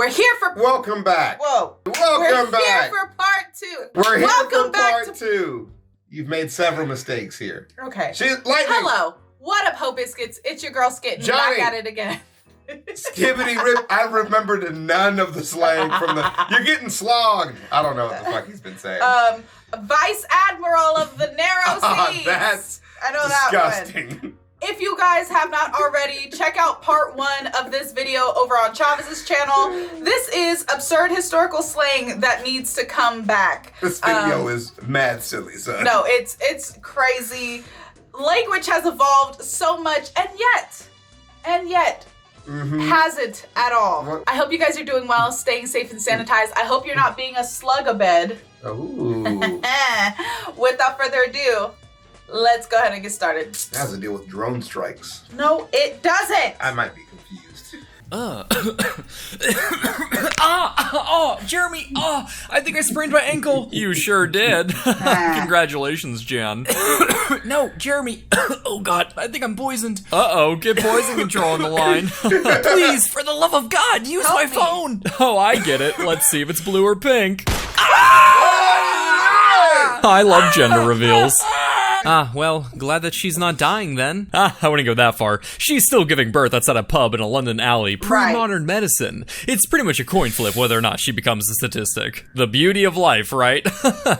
We're here for... Welcome back. Whoa. Welcome back. We're here for part 2. We're here Welcome for back part 2. You've made several mistakes here. Okay. Hello. What up, Ho Biscuits? It's your girl Skitten. Johnny. Back at it again. Skibbity rip. I remembered none of the slang from the... You're getting slogged. I don't know what the fuck he's been saying. Vice Admiral of the Narrow Seas. That's I know disgusting. That one. If you guys have not already, check out part 1 of this video over on Chavez's channel. This is absurd historical slang that needs to come back. This video is mad silly, son. No, it's crazy. Language has evolved so much, and yet, hasn't at all. What? I hope you guys are doing well, staying safe and sanitized. I hope you're not being a slug-a-bed. Ooh. Without further ado, let's go ahead and get started. That has to deal with drone strikes. No, it doesn't. I might be confused. Jeremy, I think I sprained my ankle. You sure did. Congratulations, Jan. No, Jeremy. Oh God, I think I'm poisoned. Uh-oh, get poison control on the line. Please, for the love of God, use my phone. Oh, I get it. Let's see if it's blue or pink. I love gender reveals. Well, glad that she's not dying then. I wouldn't go that far. She's still giving birth outside a pub in a London alley, pre-modern medicine. It's pretty much a coin flip whether or not she becomes a statistic. The beauty of life, right?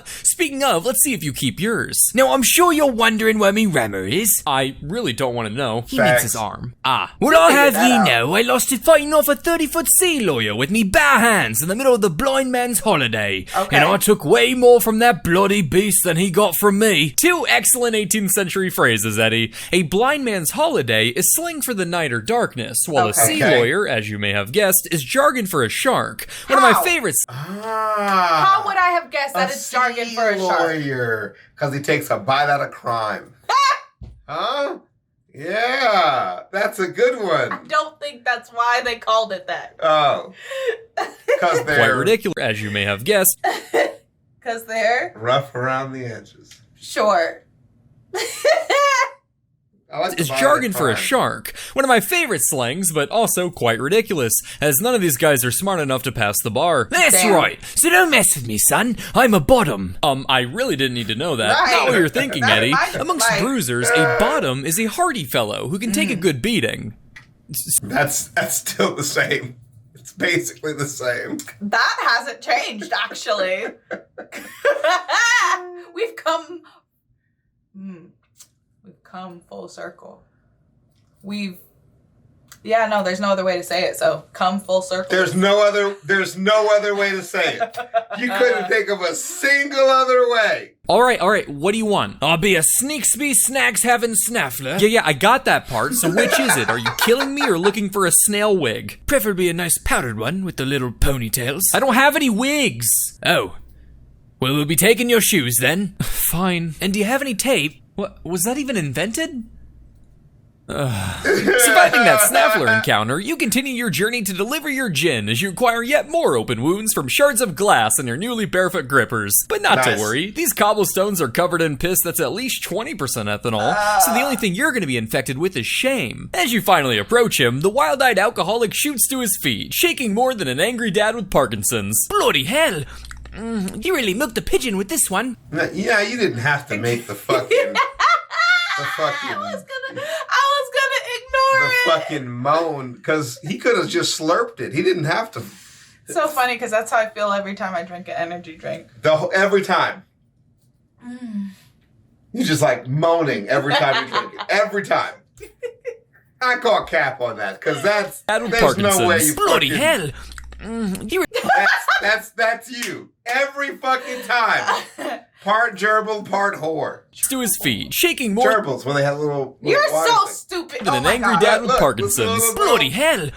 Speaking of, let's see if you keep yours. Now, I'm sure you're wondering where me rammer is. I really don't want to know. He needs his arm. Well, I'll have ye know, I lost it fighting off a 30-foot sea lawyer with me bare hands in the middle of the blind man's holiday. Okay. And I took way more from that bloody beast than he got from me. Two excellent 18th century phrases, Eddie. A blind man's holiday is slang for the night or darkness, while a sea lawyer, as you may have guessed, is jargon for a shark. One of my favorites. How would I have guessed that it's jargon for a shark? Lawyer, because he takes a bite out of crime. Huh? Yeah, that's a good one. I don't think that's why they called it that. Oh. Because they're... Quite ridiculous, as you may have guessed. Because they're... rough around the edges. Short. Is jargon for a shark. One of my favorite slangs, but also quite ridiculous, as none of these guys are smart enough to pass the bar. That's right, so don't mess with me, son. I'm a bottom. I really didn't need to know that. Right. Not what you're thinking, Eddie. Amongst Right. bruisers, a bottom is a hardy fellow who can take a good beating. That's still the same. It's basically the same. That hasn't changed, actually. We've come full circle. There's no other way to say it, so come full circle. There's no other way to say it. You couldn't think of a single other way. All right, what do you want? I'll be a sneaksby snacks having snaffler. Yeah, I got that part, so which is it? Are you killing me or looking for a snail wig? Preferably a nice powdered one with the little ponytails. I don't have any wigs. Oh. Well, we'll be taking your shoes then. Fine. And do you have any tape? What, was that even invented? Surviving that snaffler encounter, you continue your journey to deliver your gin as you acquire yet more open wounds from shards of glass in your newly barefoot grippers. But not to worry, these cobblestones are covered in piss that's at least 20% ethanol, so the only thing you're going to be infected with is shame. As you finally approach him, the wild-eyed alcoholic shoots to his feet, shaking more than an angry dad with Parkinson's. Bloody hell! You really milked the pigeon with this one. Yeah, you didn't have to make the fucking... I was gonna ignore it. The fucking moan, because he could have just slurped it. He didn't have to. It's so funny, because that's how I feel every time I drink an energy drink. Every time. You're just like moaning every time you drink it. Every time. I call cap on that, because there's no way you bloody fucking... hell. That's you. Every fucking time. Part gerbil, part whore. To his feet, shaking more. Gerbils, when they have little You're so thing. stupid. Than an angry dad with Parkinson's. Look, Bloody hell.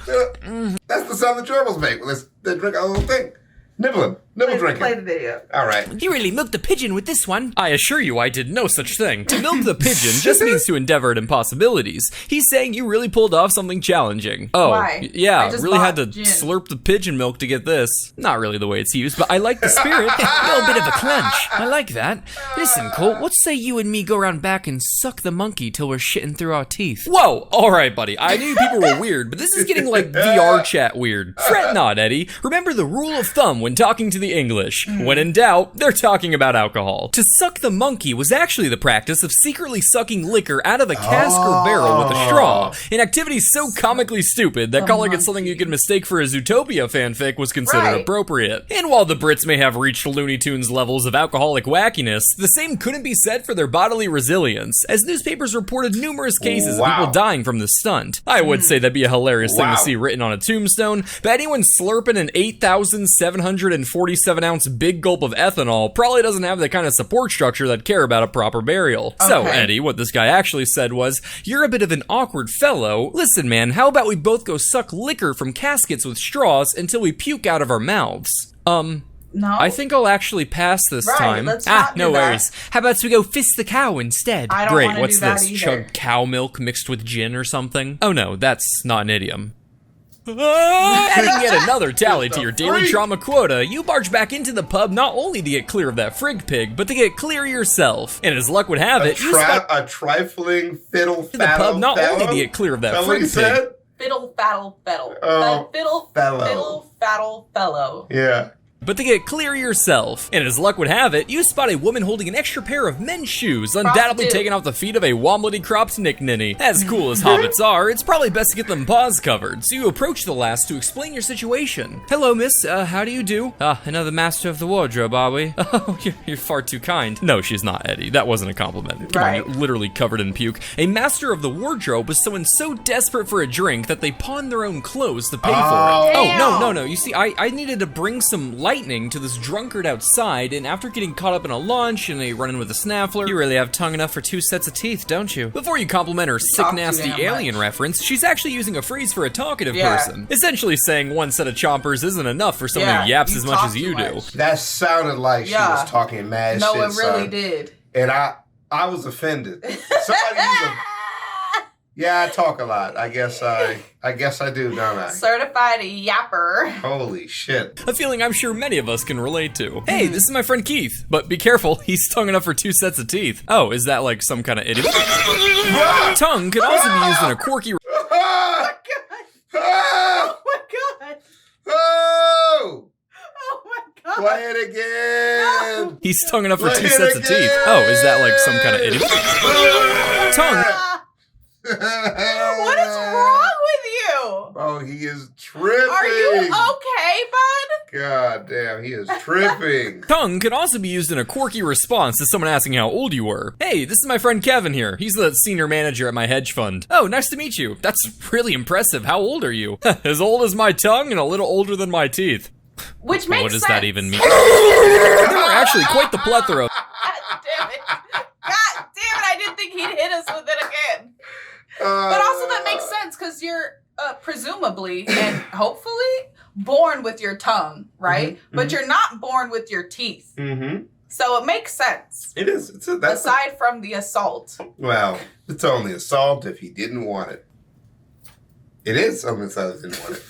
That's the sound the gerbils make when they drink a little thing. Nibbling. Nibble drinking. Play the video. All right. You really milked the pigeon with this one. I assure you I did no such thing. To milk the pigeon just means to endeavor at impossibilities. He's saying you really pulled off something challenging. Oh, Why? Yeah, really had to gin. slurp the pigeon milk to get this. Not really the way it's used, but I like the spirit. A little bit of a clench. I like that. Listen, Colt, what say you and me go around back and suck the monkey till we're shitting through our teeth? Whoa, alright buddy, I knew people were weird, but this is getting like VR chat weird. Fret not, Eddie. Remember the rule of thumb when talking to the English. When in doubt, they're talking about alcohol. To suck the monkey was actually the practice of secretly sucking liquor out of a cask or barrel with a straw. An activity so comically stupid that calling it something you could mistake for a Zootopia fanfic was considered appropriate. And while the Brits may have reached Looney Tunes levels of alcoholic wackiness, the same couldn't be said for their bodily resilience, as newspapers reported numerous cases of people dying from this stunt. I would say that'd be a hilarious thing to see written on a tombstone, but anyone slurping an 8,747-ounce big gulp of ethanol probably doesn't have the kind of support structure that'd care about a proper burial. So, Eddie, what this guy actually said was, you're a bit of an awkward fellow. Listen, man, how about we both go suck liquor from caskets with straws until we puke out of our mouths? No. I think I'll actually pass this time. Let's not no do that. worries. How about we go fist the cow instead? I don't Great, wanna what's do that this? either. Chug cow milk mixed with gin or something? Oh no, that's not an idiom. Adding yet another tally to your daily trauma quota, you barge back into the pub not only to get clear of that frig pig, but to get clear yourself. And as luck would have it, you spot a trifling fiddle in the pub not only to get clear of that frig pig. Fiddle faddle fellow. Fiddle faddle fellow. Yeah. But to get clear yourself. And as luck would have it, you spot a woman holding an extra pair of men's shoes, undoubtedly taken off the feet of a womblety-cropped nick-ninny. As cool as hobbits are, it's probably best to get them paws covered, so you approach the lass to explain your situation. Hello, miss, how do you do? Another master of the wardrobe, are we? Oh, you're far too kind. No, she's not, Eddie. That wasn't a compliment. Come on, you're literally covered in puke. A master of the wardrobe was someone so desperate for a drink that they pawned their own clothes to pay for it. Oh, no. You see, I needed to bring some lightning to this drunkard outside, and after getting caught up in a lunch and a run-in with a snaffler, you really have tongue enough for 2 sets of teeth, don't you? Before you compliment her sick, nasty alien reference, she's actually using a phrase for a talkative person. Essentially saying 1 set of chompers isn't enough for someone who yaps as much as you do. That sounded like she was talking mad shit, No, it really did. And I was offended. Somebody use a... Yeah, I talk a lot. I guess I do, don't I? Certified yapper. Holy shit. A feeling I'm sure many of us can relate to. Hey, this is my friend Keith. But be careful, he's tongue enough for 2 sets of teeth. Oh, is that like some kind of idiom? Tongue can also be used in a quirky... Oh my god. Oh my god. Oh! Oh my god. Play it again. No. He's tongue enough for 2 sets of teeth. Oh, is that like some kind of idiom? Tongue... What is wrong with you? Oh, he is tripping. Are you okay, bud? God damn, he is tripping. Tongue can also be used in a quirky response to someone asking how old you were. Hey, this is my friend Kevin here. He's the senior manager at my hedge fund. Oh, nice to meet you. That's really impressive. How old are you? As old as my tongue and a little older than my teeth. Which makes sense. What does that even mean? There were actually quite the plethora. God damn it. I didn't think he'd hit us with it again. But also that makes sense because you're presumably and hopefully born with your tongue, right? But you're not born with your teeth. So it makes sense. It is. Aside from the assault. Well, it's only assault if he didn't want it. It is only assault if he didn't want it.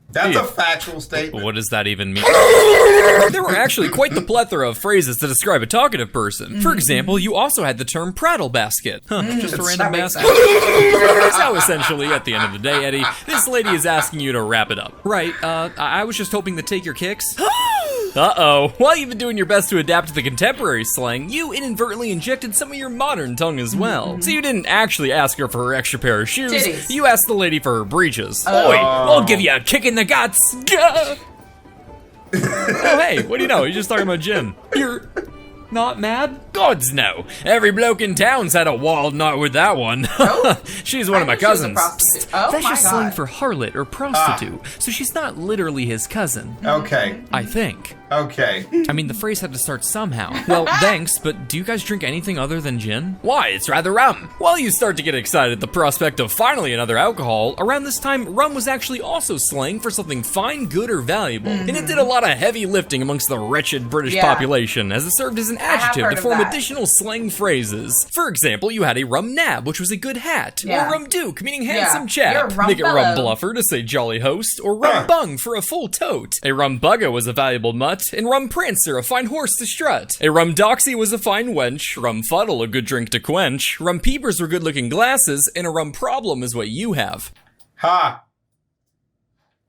That's a factual statement. What does that even mean? There were actually quite the plethora of phrases to describe a talkative person. For example, you also had the term prattle basket. Just a random basket. So essentially, at the end of the day, Eddie, this lady is asking you to wrap it up. Right, I was just hoping to take your kicks. Uh-oh. While you've been doing your best to adapt to the contemporary slang, you inadvertently injected some of your modern tongue as well. So you didn't actually ask her for her extra pair of shoes. Titties. You asked the lady for her breeches. Oi, I'll give you a kick in the guts. Oh, hey, what do you know? He's just talking about gin. Not mad? Gods no. Every bloke in town's had a wild night with that one. Nope. She's one of my cousins. Psst, oh That's my just God. slang for harlot or prostitute, so she's not literally his cousin. Okay. I think. Okay. I mean, the phrase had to start somehow. Well, thanks, but do you guys drink anything other than gin? Why, it's rather rum. While you start to get excited at the prospect of finally another alcohol, around this time, rum was actually also slang for something fine, good, or valuable. And it did a lot of heavy lifting amongst the wretched British population, as it served as an adjective to form additional slang phrases. For example, you had a rum nab, which was a good hat, or rum duke, meaning handsome chap. Make it rum bluffer to say jolly host, or rum bung for a full tote. A rum bugger was a valuable mutt, and rum prancer, a fine horse to strut. A rum doxy was a fine wench, rum fuddle, a good drink to quench, rum peepers were good-looking glasses, and a rum problem is what you have. Ha!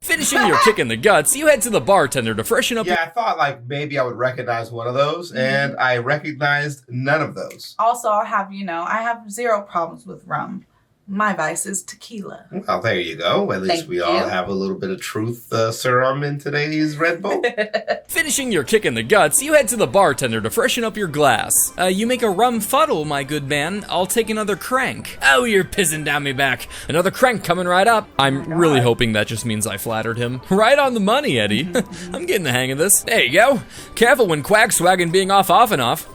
Finishing your kick in the guts, you head to the bartender to freshen up. Yeah, I thought like maybe I would recognize one of those, and I recognized none of those. Also, I have zero problems with rum. My vice is tequila. Well, there you go. At least we all have a little bit of truth serum in today's Red Bull. Finishing your kick in the guts, you head to the bartender to freshen up your glass. You make a rum fuddle, my good man. I'll take another crank. Oh, you're pissing down me back. Another crank coming right up. I'm really hoping that just means I flattered him. Right on the money, Eddie. I'm getting the hang of this. There you go. Careful when quack swagging being off and off.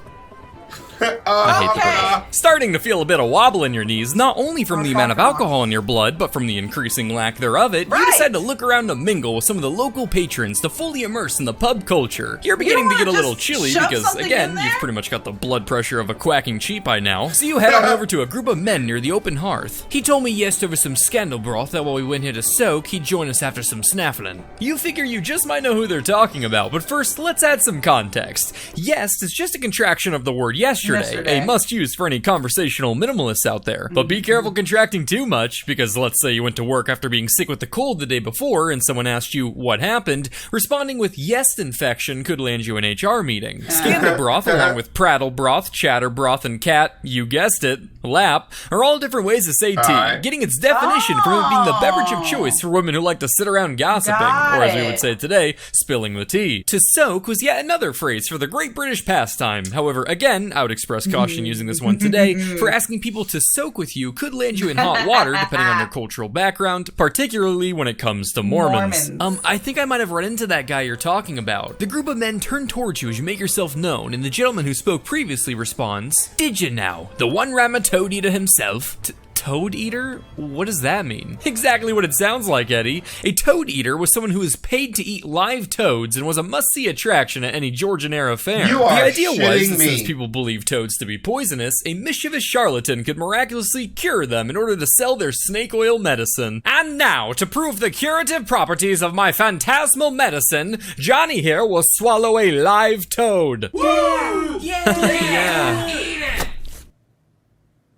I hate the British. Starting to feel a bit of wobble in your knees, not only from the amount of alcohol in your blood, but from the increasing lack thereof you decide to look around to mingle with some of the local patrons to fully immerse in the pub culture. You're beginning to get a little chilly because, again, you've pretty much got the blood pressure of a quacking cheat by now, so you head on over to a group of men near the open hearth. He told me yes over some scandal broth that while we went here to soak, he'd join us after some snaffling. You figure you just might know who they're talking about, but first, let's add some context. Yes is just a contraction of the word yesterday. A must-use for any conversational minimalists out there. But be careful contracting too much, because let's say you went to work after being sick with the cold the day before and someone asked you what happened, responding with yes infection could land you an HR meeting. Scandal broth, along with prattle broth, chatter broth, and cat, you guessed it, lap, are all different ways to say tea, getting its definition from it being the beverage of choice for women who like to sit around gossiping, or as we would say today, spilling the tea. To soak was yet another phrase for the great British pastime. However, again, I would express caution using this one today, for asking people to soak with you could land you in hot water depending on their cultural background, particularly when it comes to Mormons. I think I might have run into that guy you're talking about. The group of men turn towards you as you make yourself known, and the gentleman who spoke previously responds, "Did you now? The one ram a toad eater himself?" Toad eater? What does that mean? Exactly what it sounds like, Eddie. A toad eater was someone who was paid to eat live toads and was a must-see attraction at any Georgian-era fair. You are the idea was that me. since people believed toads to be poisonous, a mischievous charlatan could miraculously cure them in order to sell their snake oil medicine. And now, to prove the curative properties of my phantasmal medicine, Johnny here will swallow a live toad. Woo! Yeah.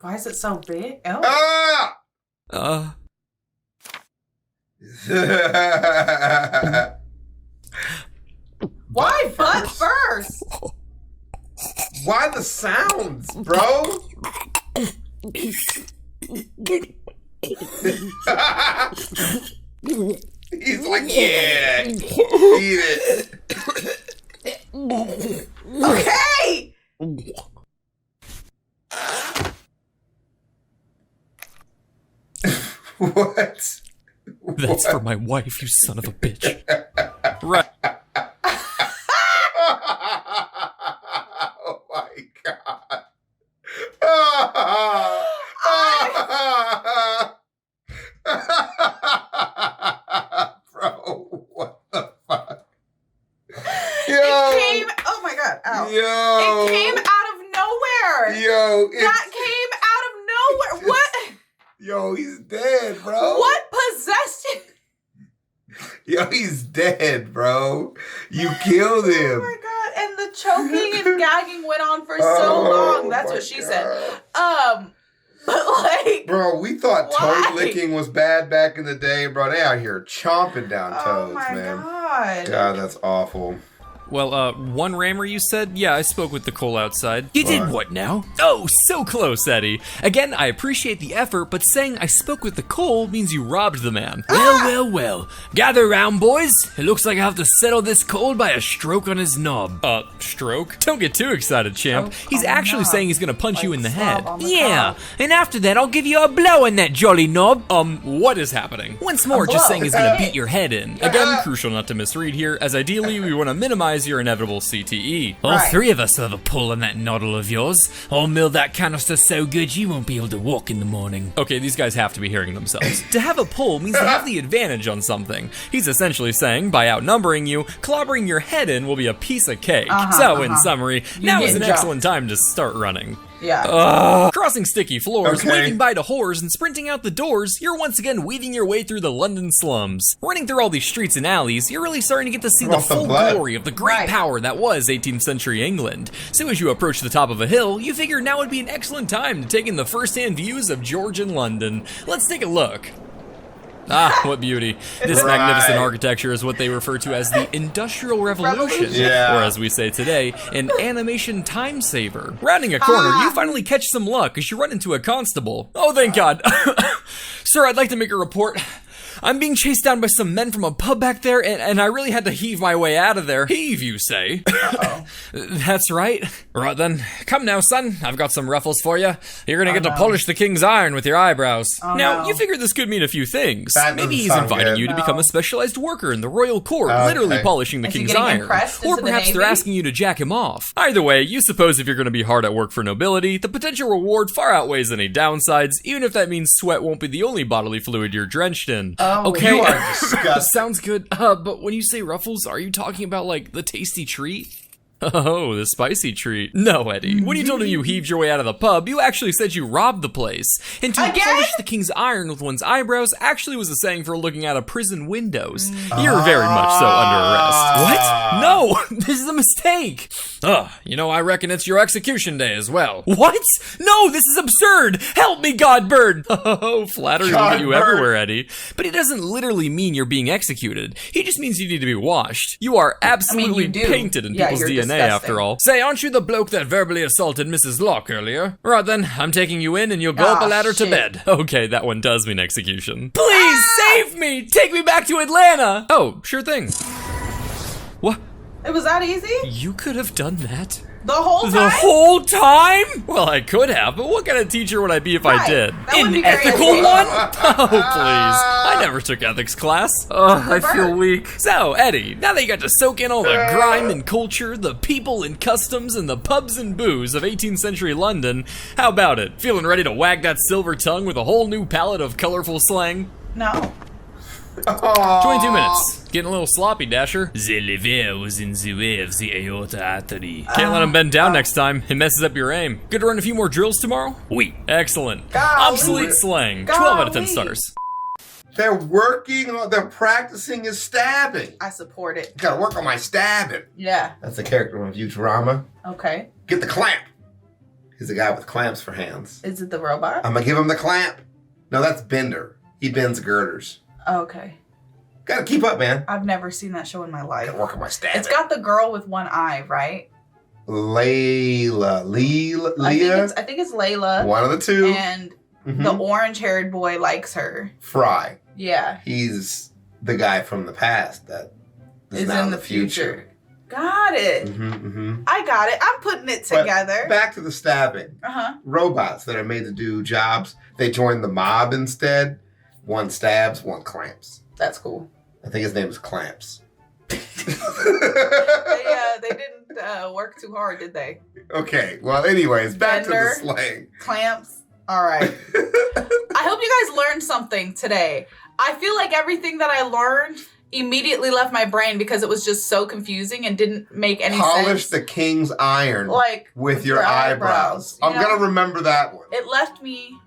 Why is it so big? Oh. Why butt first? Why the sounds, bro? He's like, yeah, eat it. Okay. What? That's for my wife, you son of a bitch. Right. Oh my god. Bro, what the fuck? Yo. It came, oh my god, ow. Yo. It came out of nowhere. Yo. That came out of nowhere. What? Yo, he's dead, bro. What possessed him? Yo, he's dead, bro. You killed him. Oh my god, and the choking and gagging went on for so long. That's what she said. But like, bro, we thought why? toad licking was bad back in the day, bro. They out here chomping down toads, oh my man. god. God, that's awful. well, one rammer you said? Yeah, I spoke with the coal outside. You did what now? Oh, so close, Eddie. Again, I appreciate the effort, but saying I spoke with the coal means you robbed the man. Well. Gather round, boys. It looks like I have to settle this coal by a stroke on his knob. Stroke? Don't get too excited, champ. He's actually saying he's gonna punch you in the head. Yeah, and after that, I'll give you a blow on that jolly knob. What is happening? Once more, just saying he's gonna beat your head in. Again, crucial not to misread here, as ideally we want to minimize your inevitable CTE. All three of us have a pull on that noddle of yours. I'll mill that canister so good you won't be able to walk in the morning. Okay, these guys have to be hearing themselves. To have a pull means to have the advantage on something. He's essentially saying, by outnumbering you, clobbering your head in will be a piece of cake. So, in summary, now is an excellent time to start running. Yeah. Crossing sticky floors, waving bye to whores, and sprinting out the doors, you're once again weaving your way through the London slums. Running through all these streets and alleys, you're really starting to get to see the full glory of the great power that was 18th century England. So as you approach the top of a hill, you figure now would be an excellent time to take in the first-hand views of Georgian London. Let's take a look. What beauty. This magnificent architecture is what they refer to as the Industrial Revolution. Or as we say today, an animation time saver. Rounding a corner, you finally catch some luck as you run into a constable. Oh, thank God. Sir, I'd like to make a report. I'm being chased down by some men from a pub back there, and I really had to heave my way out of there. Heave, you say? That's right. Right then. Come now, son. I've got some ruffles for you. You're gonna get to polish the king's iron with your eyebrows. Now, you figure this could mean a few things. Maybe he's inviting you to become a specialized worker in the royal court, literally polishing the king's iron. Or perhaps they're asking you to jack him off. Either way, you suppose if you're gonna be hard at work for nobility, the potential reward far outweighs any downsides, even if that means sweat won't be the only bodily fluid you're drenched in. Okay, you are disgusting. Sounds good. But when you say ruffles, are you talking about, like, the tasty treat? Oh, the spicy treat. No, Eddie. When you told him you heaved your way out of the pub, you actually said you robbed the place. And to polish the king's iron with one's eyebrows actually was a saying for looking out of prison windows. You're very much so under arrest. What? No, this is a mistake. I reckon it's your execution day as well. What? No, this is absurd. Help me, Godbird. Oh, flattery will get you everywhere, Eddie. But it doesn't literally mean you're being executed. He just means you need to be washed. You are absolutely painted in people's DNA. After all. Say, aren't you the bloke that verbally assaulted Mrs. Locke earlier? Right then, I'm taking you in and you'll go up a ladder to bed. Okay, that one does mean execution. Please, save me! Take me back to Atlanta! Oh, sure thing. What? It was that easy? You could have done that? The whole time? The whole time? Well, I could have, but what kind of teacher would I be if I did? An ethical one? Oh, please. I never took ethics class. I feel weak. So, Eddie, now that you got to soak in all the grime and culture, the people and customs, and the pubs and booze of 18th century London, how about it? Feeling ready to wag that silver tongue with a whole new palette of colorful slang? No. 22 minutes. Getting a little sloppy, Dasher. The liver was in the way of the aorta artery. Can't let him bend down next time. It messes up your aim. Good to run a few more drills tomorrow? Oui. Excellent. Obsolete slang. 12 out of 10 stars. They're practicing his stabbing. I support it. Gotta work on my stabbing. Yeah. That's the character from Futurama. Okay. Get the clamp. He's the guy with clamps for hands. Is it the robot? I'm gonna give him the clamp. No, that's Bender. He bends girders. Okay. Gotta keep up, man. I've never seen that show in my life. Gotta work on my stabbing. It's got the girl with one eye, right? Leah? I think it's Layla. One of the two. And the orange-haired boy likes her. Fry. Yeah. He's the guy from the past that is now in the future. Got it. I got it. I'm putting it together. But back to the stabbing. Robots that are made to do jobs, they join the mob instead. One stabs, one clamps. That's cool. I think his name is Clamps. They didn't work too hard, did they? Okay. Well, anyways, back to the slang. Clamps. All right. I hope you guys learned something today. I feel like everything that I learned immediately left my brain because it was just so confusing and didn't make any sense. Polish the king's iron with your eyebrows. I'm going to remember that one. It left me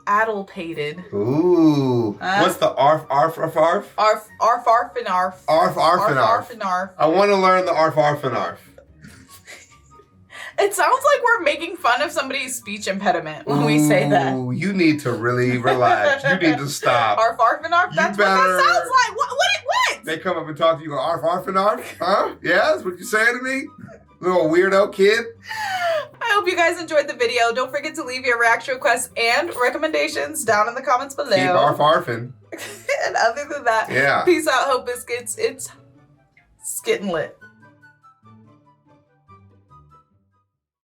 addlepated. Ooh. What's the arf, arf, arf, arf? Arf, arf, arf, and arf. Arf, arf, and arf. Arf, and arf. I want to learn the arf, arf, and arf. It sounds like we're making fun of somebody's speech impediment when we say that. Ooh, you need to really relax. You need to stop. Arf, arf, and arf? That's what that sounds like. What? They come up and talk to you, go, arf, arf, and arf? Huh? Yeah, that's what you saying to me? Little weirdo kid? I hope you guys enjoyed the video. Don't forget to leave your reaction requests and recommendations down in the comments below. Keep arf, arfing. And other than that, peace out, Hope Biscuits. It's Skittin' Lit.